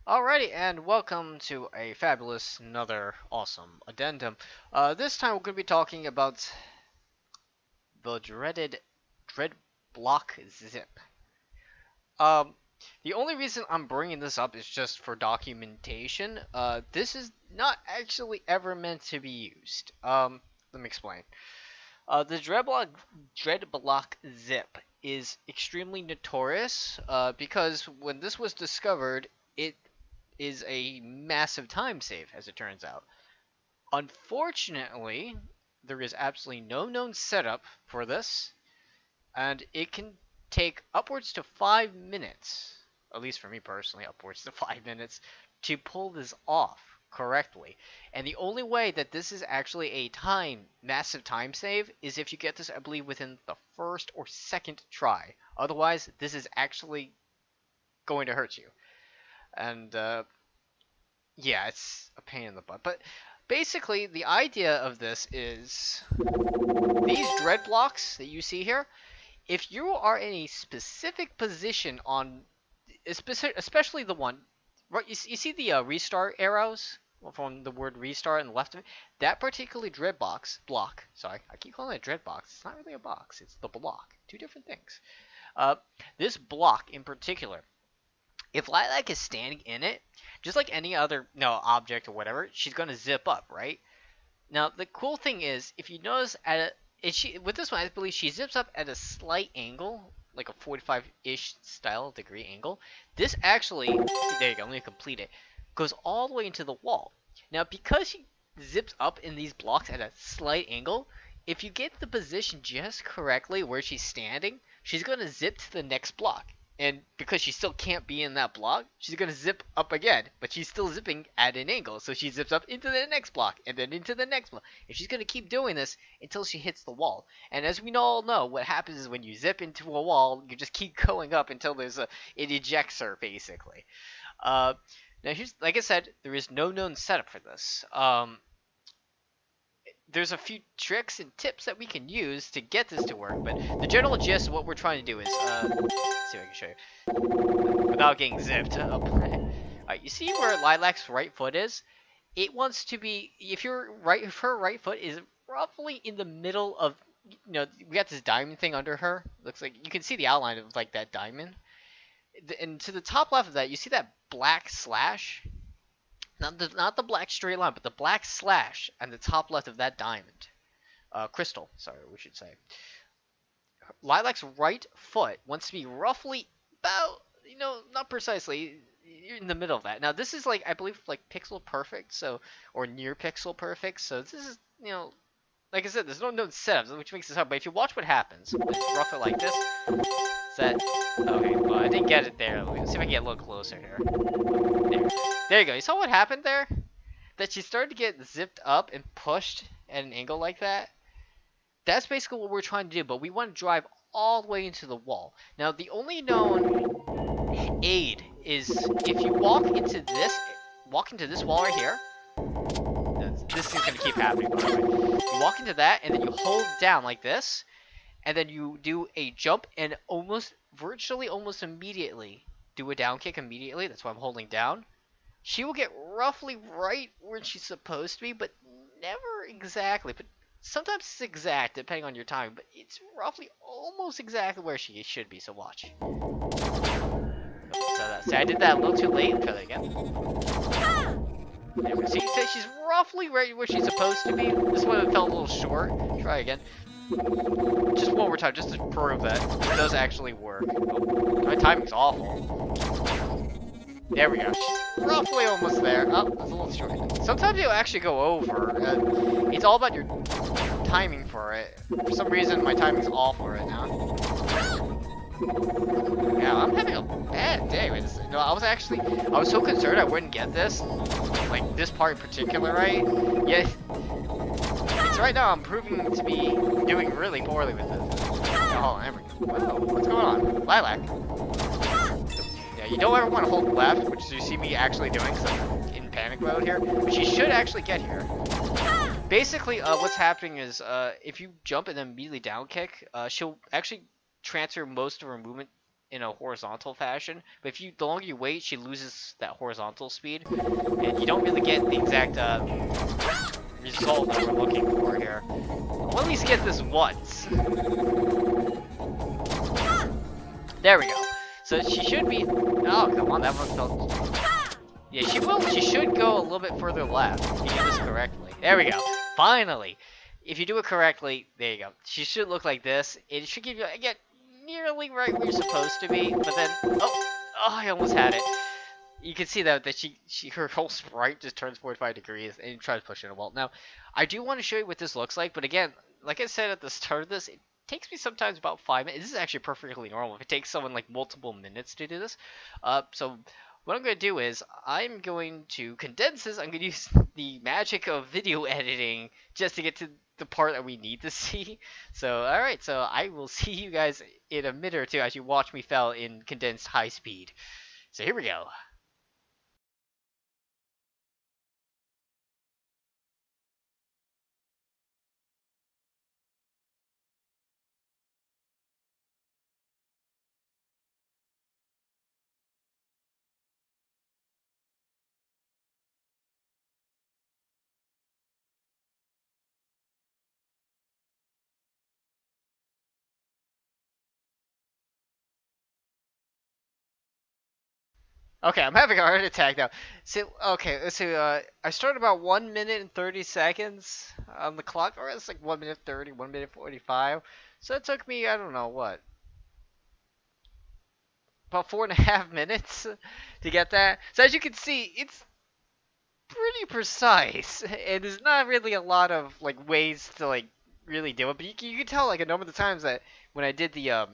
Alrighty, and welcome to a fabulous, another awesome addendum. This time we're going to be talking about the dreaded Dreadblock Zip. Um, the only reason I'm bringing this up is just for documentation. This is not actually ever meant to be used. Let me explain. The Dreadblock Zip is extremely notorious, because when this was discovered, it is a massive time save, as it turns out. Unfortunately, there is absolutely no known setup for this, and it can take upwards to 5 minutes, at least for me personally, upwards to 5 minutes, to pull this off correctly. And the only way that this is actually a massive time save is if you get this, I believe, within the first or second try. Otherwise, this is actually going to hurt you. And yeah, it's a pain in the butt. But basically, the idea of this is these dread blocks that you see here. If you are in a specific position on, especially the one, right? You see the restart arrows from the word restart on the left of it. That particular dread block. Sorry, I keep calling it a dread box. It's not really a box. It's the block. Two different things. Uh, this block in particular, if Lilac is standing in it, just like any other object or whatever, she's gonna zip up, right? Now the cool thing is, if you notice with this one, I believe she zips up at a slight angle, like a 45-ish style degree angle. This actually, there you go, let me complete it, goes all the way into the wall. Now because she zips up in these blocks at a slight angle, if you get the position just correctly where she's standing, she's gonna zip to the next block. And because she still can't be in that block, she's going to zip up again. But she's still zipping at an angle. So she zips up into the next block and then into the next block. And she's going to keep doing this until she hits the wall. And as we all know, what happens is when you zip into a wall, you just keep going up until it ejects her, basically. Now, here's, like I said, there is no known setup for this. There's a few tricks and tips that we can use to get this to work, but the general gist of what we're trying to do is, let's see if I can show you without getting zipped up. Alright, you see where Lilac's right foot is? It wants to be, if her right foot is roughly in the middle of, we got this diamond thing under her. Looks like you can see the outline of like that diamond. And to the top left of that, you see that black slash? Not the black straight line, but the black slash on the top left of that diamond. Crystal, sorry, we should say. Lilac's right foot wants to be roughly about, not precisely, you're in the middle of that. Now, this is like, I believe, like pixel perfect, so, or near pixel perfect, so this is, like I said, there's no known setups, which makes this hard, but if you watch what happens, roughly like this, is that, okay, well, I didn't get it there. Let's see if I can get a little closer here. There you go. You saw what happened there? That she started to get zipped up and pushed at an angle like that? That's basically what we're trying to do, but we want to drive all the way into the wall. Now, the only known aid is if you walk into this wall right here. This is going to keep happening, by the way. You walk into that, and then you hold down like this, and then you do a jump, and virtually almost immediately do a down kick immediately. That's why I'm holding down. She will get roughly right where she's supposed to be, but never exactly. But sometimes it's exact, depending on your time. But it's roughly almost exactly where she should be, so watch. See, I did that a little too late. Try that again. There we go. See, she's roughly right where she's supposed to be. This one felt a little short. Try again. Just one more time, just to prove that it does actually work. Oh, my timing's awful. There we go. She's roughly almost there. Oh, that's a little short. Sometimes you'll actually go over. It's all about your timing for it. For some reason, my timing's awful right now. Yeah, I'm having a bad day with this. No, I was so concerned I wouldn't get this. Like, this part in particular, right? Yeah. It's right now I'm proving to be doing really poorly with this. Oh, there we go. Whoa, what's going on? Lilac. Yeah, you don't ever want to hold left, which you see me actually doing, because I'm in panic mode here. But she should actually get here. Basically, what's happening is, if you jump and then immediately down kick, she'll actually transfer most of her movement in a horizontal fashion. But if you, the longer you wait, she loses that horizontal speed, and you don't really get the exact result that we're looking for here. We'll at least get this once. There we go. So she should be. Oh, come on, that one felt. Yeah, she will. She should go a little bit further left if you do this correctly. There we go. Finally. If you do it correctly, there you go. She should look like this. It should give you, again, nearly right where you're supposed to be. But then, oh, I almost had it. You can see that her whole sprite just turns 45 degrees and tries to push in a wall. Now, I do want to show you what this looks like, but again, like I said at the start of this, it takes me sometimes about 5 minutes. This is actually perfectly normal. If it takes someone like multiple minutes to do this, so what I'm going to do is I'm going to condense this. I'm going to use the magic of video editing just to get to the part that we need to see. So, alright, so I will see you guys in a minute or two as you watch me fail in condensed high speed. So here we go. Okay, I'm having a heart attack now. So, okay, let's see. I started about 1 minute and 30 seconds on the clock, or it's like 1 minute 30, 1 minute 45. So it took me, I don't know, what, about 4.5 minutes to get that. So as you can see, it's pretty precise, and there's not really a lot of like ways to like really do it. But you can tell like a number of the times that when I did the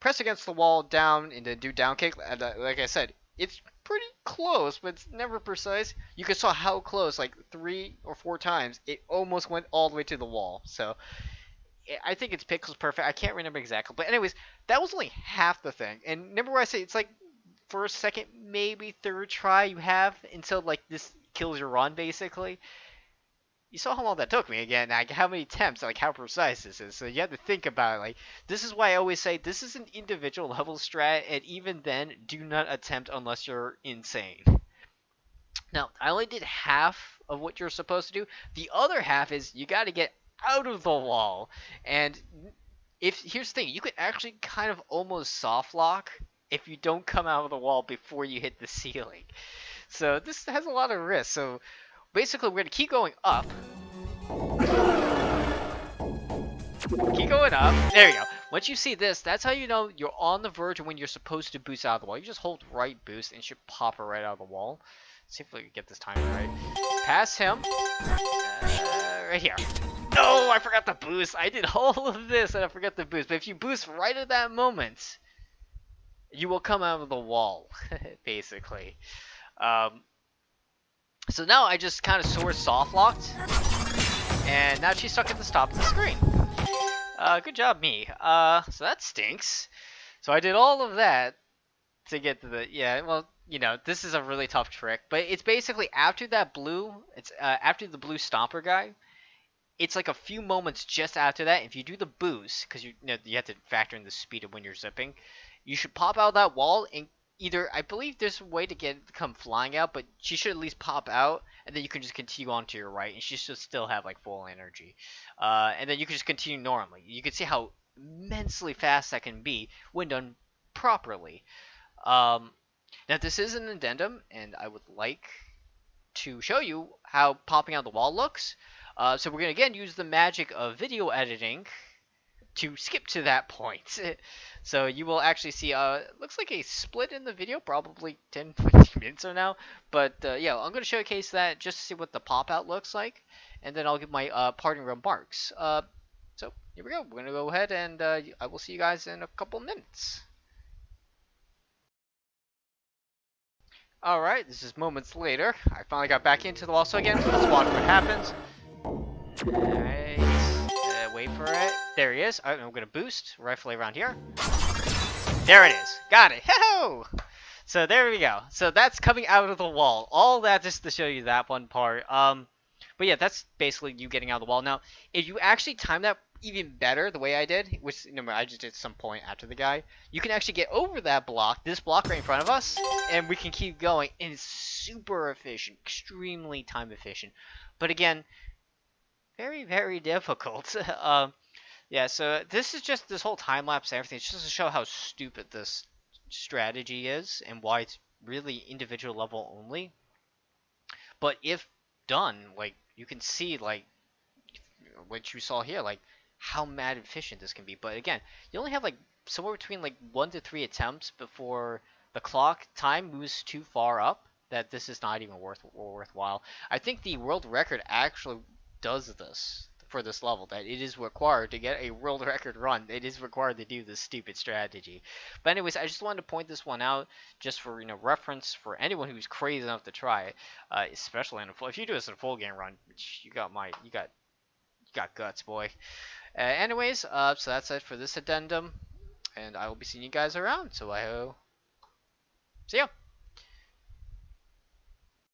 press against the wall down and then do down kick, like I said, it's pretty close, but it's never precise. You can saw how close, like 3 or 4 times, it almost went all the way to the wall. So I think it's pixels perfect. I can't remember exactly, but anyways, that was only half the thing. And remember what I say, it's like first, second, maybe third try you have until like this kills your run, basically. You saw how long that took me again, like how many attempts, like how precise this is. So you have to think about it. Like, this is why I always say this is an individual level strat, and even then, do not attempt unless you're insane. Now, I only did half of what you're supposed to do. The other half is you got to get out of the wall. And if here's the thing, you could actually kind of almost soft lock if you don't come out of the wall before you hit the ceiling. So this has a lot of risk. So basically, we're gonna keep going up. Keep going up. There you go. Once you see this, that's how you know you're on the verge of when you're supposed to boost out of the wall. You just hold right boost and it should pop it right out of the wall. Let's see if we can get this timing right. Pass him. Right here. No, I forgot the boost. I did all of this and I forgot the boost. But if you boost right at that moment, you will come out of the wall, basically. So now I just kind of sort of soft locked, and now she's stuck at the top of the screen. Good job, me. So that stinks. So I did all of that to get to the, yeah, well, you know, this is a really tough trick, but it's basically after that blue, it's after the blue stomper guy, it's like a few moments just after that. If you do the boost, because you know you have to factor in the speed of when you're zipping, you should pop out that wall and either, I believe there's a way to get it to come flying out, but she should at least pop out, and then you can just continue on to your right, and she should still have like full energy. And then you can just continue normally. You can see how immensely fast that can be when done properly. Now this is an addendum, and I would like to show you how popping out the wall looks. So we're going to again use the magic of video editing to skip to that point. So you will actually see, looks like a split in the video, probably 10-20 minutes or now. But yeah, I'm going to showcase that just to see what the pop out looks like, and then I'll give my parting remarks. So here we go. We're going to go ahead and I will see you guys in a couple minutes. Alright, this is moments later. I finally got back into the wall, so again, let's watch what happens. Alright, wait for it. There he is. Alright, I'm gonna boost, rightfully around here. There it is. Got it. Ho-ho! So there we go. So that's coming out of the wall. All that just to show you that one part. But yeah, that's basically you getting out of the wall. Now, if you actually time that even better the way I did, which I just did some point after the guy. You can actually get over that block, this block right in front of us, and we can keep going. And it's super efficient, extremely time efficient. But again, very, very difficult. Yeah, so this is just this whole time lapse and everything. It's just to show how stupid this strategy is and why it's really individual level only. But if done, like you can see, like what you saw here, like how mad efficient this can be. But again, you only have like somewhere between like 1 to 3 attempts before the clock time moves too far up that this is not even worthwhile. I think the world record actually does this for this level, that it is required to get a world record run. It is required to do this stupid strategy. But anyways, I just wanted to point this one out just for reference for anyone who's crazy enough to try it, especially in a full. If you do this in a full game run, you got guts, boy. Anyways, so that's it for this addendum, and I will be seeing you guys around. So I hope see ya.